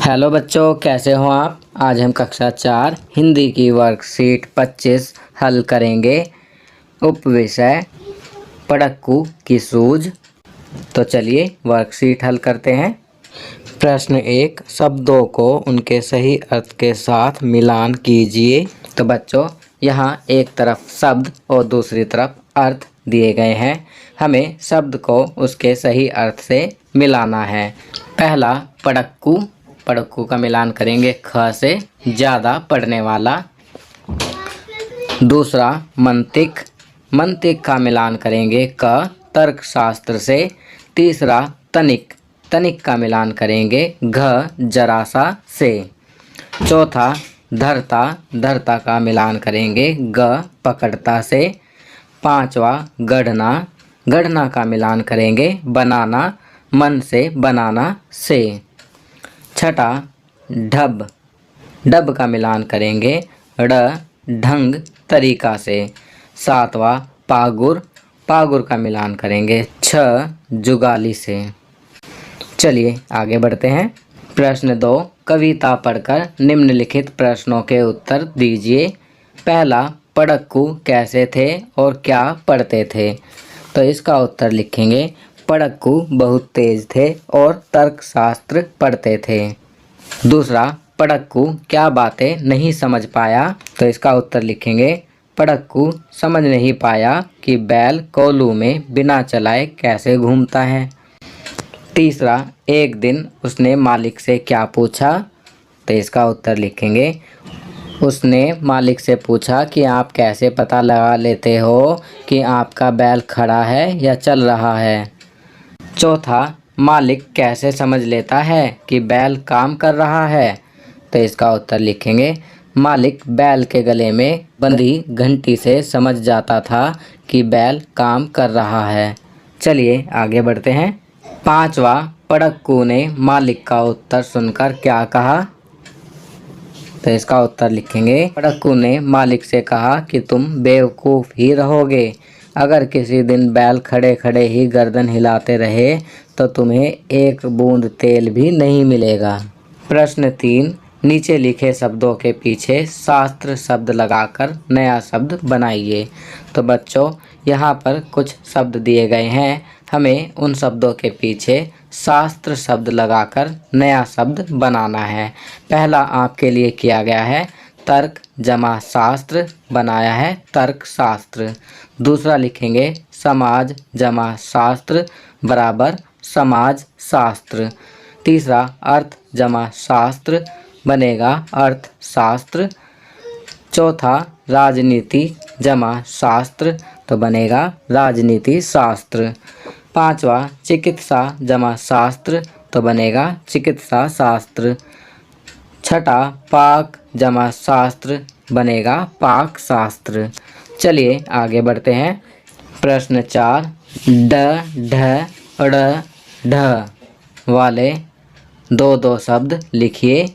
Hello बच्चों, कैसे हो आप। आज हम कक्षा 4 हिंदी की वर्कशीट 25 हल करेंगे। उपविषय पड़क्कू की सूझ। तो चलिए वर्कशीट हल करते हैं। प्रश्न 1, शब्दों को उनके सही अर्थ के साथ मिलान कीजिए। तो बच्चों यहाँ एक तरफ शब्द और दूसरी तरफ अर्थ दिए गए हैं। हमें शब्द को उसके सही अर्थ से मिलाना है। पहला पड़क्कू, पड़क्कू का मिलान करेंगे ख से, ज़्यादा पढ़ने वाला। दूसरा मंतिक, मंतिक का मिलान करेंगे क, तर्कशास्त्र से। तीसरा तनिक, तनिक का मिलान करेंगे घ, जरा सा से। चौथा धरता, धरता का मिलान करेंगे ग, पकड़ता से। पांचवा गढ़ना, गढ़ना का मिलान करेंगे बनाना, मन से बनाना से। छठा ढब, ढब का मिलान करेंगे ड़, ढंग तरीका से। सातवां पागुर, पागुर का मिलान करेंगे छ, जुगाली से। चलिए आगे बढ़ते हैं। प्रश्न 2, कविता पढ़कर निम्नलिखित प्रश्नों के उत्तर दीजिए। पहला, पड़क्कू कैसे थे और क्या पढ़ते थे। तो इसका उत्तर लिखेंगे पड़क्कू बहुत तेज थे और तर्कशास्त्र पढ़ते थे। दूसरा, पड़क्कू क्या बातें नहीं समझ पाया। तो इसका उत्तर लिखेंगे पड़क्कू समझ नहीं पाया कि बैल कोल्हू में बिना चलाए कैसे घूमता है। तीसरा, एक दिन उसने मालिक से क्या पूछा। तो इसका उत्तर लिखेंगे उसने मालिक से पूछा कि आप कैसे पता लगा लेते हो कि आपका बैल खड़ा है या चल रहा है। चौथा, मालिक कैसे समझ लेता है कि बैल काम कर रहा है। तो इसका उत्तर लिखेंगे मालिक बैल के गले में बंधी घंटी से समझ जाता था कि बैल काम कर रहा है। चलिए आगे बढ़ते हैं। पांचवा, पड़क्कू ने मालिक का उत्तर सुनकर क्या कहा। तो इसका उत्तर लिखेंगे पड़क्कू ने मालिक से कहा कि तुम बेवकूफ़ ही रहोगे। अगर किसी दिन बैल खड़े खड़े ही गर्दन हिलाते रहे तो तुम्हें एक बूंद तेल भी नहीं मिलेगा। प्रश्न 3, नीचे लिखे शब्दों के पीछे शास्त्र शब्द लगाकर नया शब्द बनाइए। तो बच्चों यहाँ पर कुछ शब्द दिए गए हैं, हमें उन शब्दों के पीछे शास्त्र शब्द लगाकर नया शब्द बनाना है। पहला आपके लिए किया गया है तर्क जमा शास्त्र, बनाया है तर्क शास्त्र। दूसरा लिखेंगे समाज जमा शास्त्र बराबर समाज शास्त्र। तीसरा अर्थ जमा शास्त्र बनेगा अर्थ शास्त्र। चौथा राजनीति जमा शास्त्र तो बनेगा राजनीति शास्त्र। पांचवा चिकित्सा जमा शास्त्र तो बनेगा चिकित्सा शास्त्र। छठा पाक जमा शास्त्र बनेगा पाक शास्त्र। चलिए आगे बढ़ते हैं। प्रश्न 4, ड, ढ, ड़, ढ वाले दो शब्द लिखिए।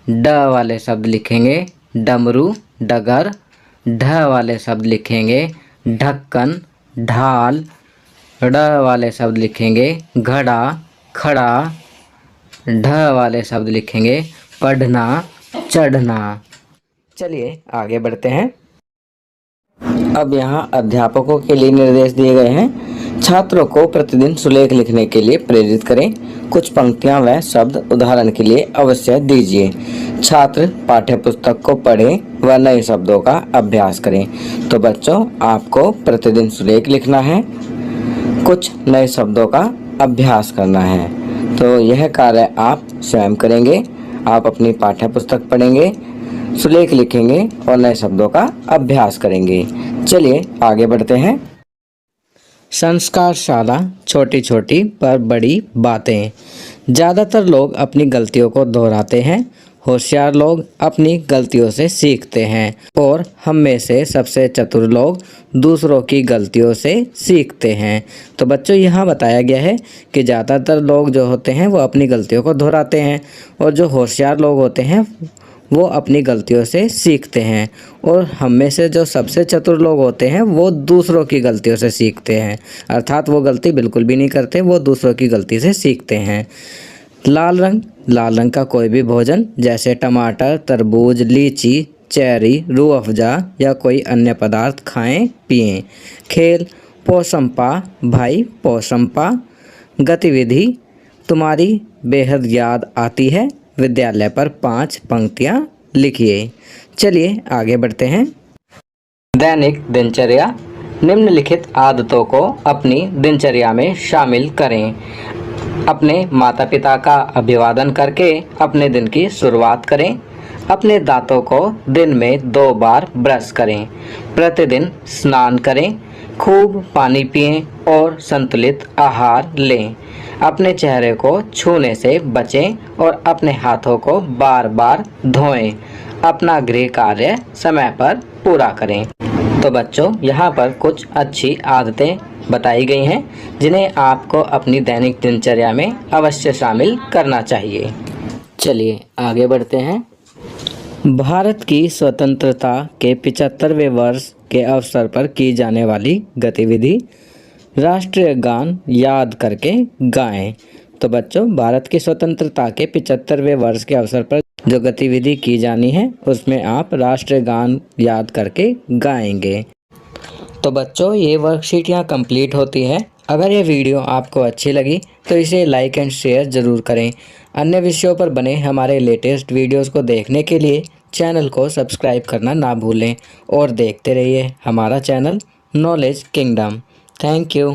ड वाले शब्द लिखेंगे डमरू, डगर। ढ वाले शब्द लिखेंगे ढक्कन, ढाल। ड़ वाले शब्द लिखेंगे घड़ा, खड़ा। ढ वाले शब्द लिखेंगे पढ़ना, चढ़ना। चलिए आगे बढ़ते हैं। अब यहाँ अध्यापकों के लिए निर्देश दिए गए हैं। छात्रों को प्रतिदिन सुलेख लिखने के लिए प्रेरित करें। कुछ पंक्तियाँ व शब्द उदाहरण के लिए अवश्य दीजिए। छात्र पाठ्यपुस्तक को पढ़ें व नए शब्दों का अभ्यास करें। तो बच्चों आपको प्रतिदिन सुलेख लिखना है, कुछ नए शब्दों का अभ्यास करना है। तो यह कार्य आप स्वयं करेंगे। आप अपनी पाठ्यपुस्तक पढ़ेंगे, सुलेख लिखेंगे और नए शब्दों का अभ्यास करेंगे। चलिए आगे बढ़ते हैं। संस्कारशाला छोटी छोटी पर बड़ी बातें। ज़्यादातर लोग अपनी गलतियों को दोहराते हैं, होशियार लोग अपनी गलतियों से सीखते हैं और हम में से सबसे चतुर लोग दूसरों की गलतियों से सीखते हैं। तो बच्चों यहाँ बताया गया है कि ज़्यादातर लोग जो होते हैं वो अपनी गलतियों को दोहराते हैं और जो होशियार लोग होते हैं वो अपनी गलतियों से सीखते हैं और हम में से जो सबसे चतुर लोग होते हैं वो दूसरों की गलतियों से सीखते हैं। अर्थात वो गलती बिल्कुल भी नहीं करते, वो दूसरों की गलती से सीखते हैं। लाल रंग लाल रंग का कोई भी भोजन जैसे टमाटर, तरबूज, लीची, चेरी, रूह अफ़ज़ा या कोई अन्य पदार्थ खाएं पिएं। खेल पोषंपा भाई पोषंपा। गतिविधि तुम्हारी बेहद याद आती है। विद्यालय पर 5 पंक्तियां लिखिए। चलिए आगे बढ़ते हैं। दैनिक दिनचर्या। निम्नलिखित आदतों को अपनी दिनचर्या में शामिल करें। अपने माता पिता का अभिवादन करके अपने दिन की शुरुआत करें। अपने दांतों को दिन में 2 बार ब्रश करें। प्रतिदिन स्नान करें। खूब पानी पिएं और संतुलित आहार लें। अपने चेहरे को छूने से बचें और अपने हाथों को बार बार धोएं। अपना गृह कार्य समय पर पूरा करें। तो बच्चों, यहाँ पर कुछ अच्छी आदतें बताई गई हैं जिन्हें आपको अपनी दैनिक दिनचर्या में अवश्य शामिल करना चाहिए। चलिए आगे बढ़ते हैं। भारत की स्वतंत्रता के 75वें वर्ष के अवसर पर की जाने वाली गतिविधि राष्ट्रीय गान याद करके गाएं। तो बच्चों, भारत की स्वतंत्रता के 75वें वर्ष के अवसर पर जो गतिविधि की जानी है उसमें आप राष्ट्रीय गान याद करके गाएंगे। तो बच्चों, ये वर्कशीट यहाँ कंप्लीट होती है। अगर ये वीडियो आपको अच्छी लगी तो इसे लाइक एंड शेयर ज़रूर करें। अन्य विषयों पर बने हमारे लेटेस्ट वीडियोस को देखने के लिए चैनल को सब्सक्राइब करना ना भूलें और देखते रहिए हमारा channel knowledge kingdom. Thank you.